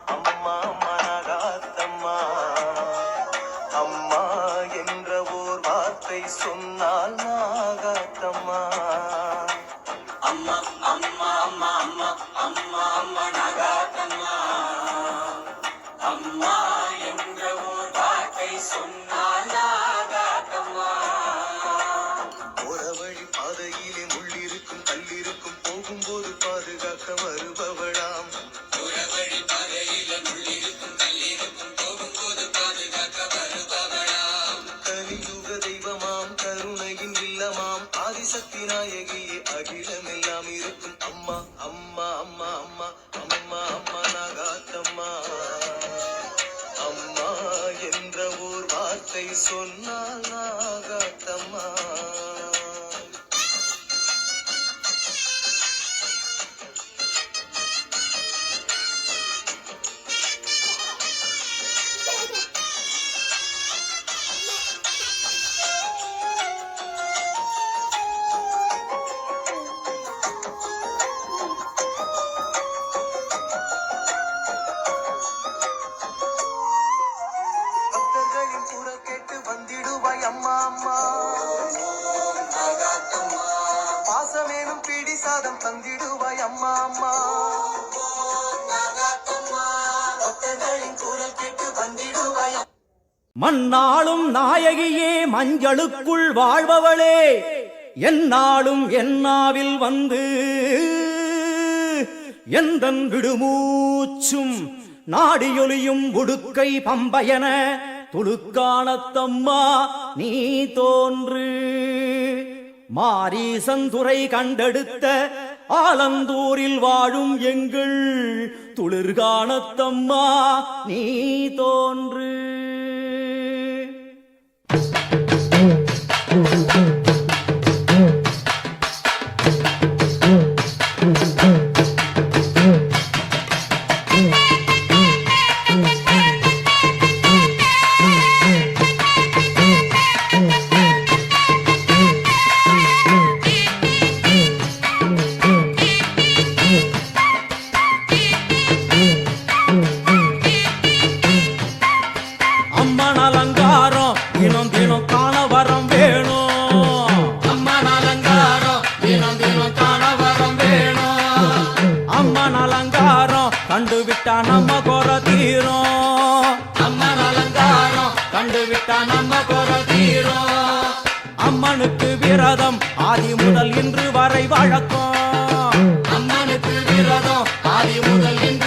அம்மா மனகாத்தம்மா அம்மா என்ற ஓர் வார்த்தை சொன்னால் நாகாத்தம்மா அம்மா அம்மா அம்மா அம்மா அம்மா அம்மா நாகாத்தம்மா அம்மா என்ற ஓர் வார்த்தை சொன்னால் நாகாத்தம்மா போற வழி பாதையிலே முள்ளிருக்கும் கல்லிருக்கும் போகும்போது பாதுகாக்க வருபவளாம் ஆதிசக்தி நாயகியே அகிலமெல்லாம் இருக்கும் அம்மா அம்மா அம்மா அம்மா அம்மா அம்மா நாகாத்தம்மா அம்மா என்ற ஓர் வார்த்தை சொன்னால் நாகாத்தம்மா அம்மா அம்மா பாசமேனும் பிடி சாதம் தந்திடுவாய் அம்மா அம்மா பக்தர்களின் குரல் கேட்டு வந்திடுவாய் மண்ணாளும் நாயகியே மஞ்சளுக்குள் வாழ்பவளே என்னாலும் என்னாவில் வந்து எந்தன் விடுமூச்சும் நாடியொலியும் உடுக்கை பம்பயன துளுக்கானத்தம்மா நீ தோன்று மாரீசந்துரை கண்டெடுத்த ஆலந்தூரில் வாழும் எங்கள் துளிர்கானத்தம்மா நீ தோன்று கண்டுவிட்டா நம்ம குறை தீரும் அம்மன் அலங்காரம் கண்டுவிட்டா நம்ம குறை தீரும் அம்மனுக்கு விரதம் ஆதி முதல் இன்று வரை வழக்கம் அம்மனுக்கு விரதம் ஆதி முதல் இன்று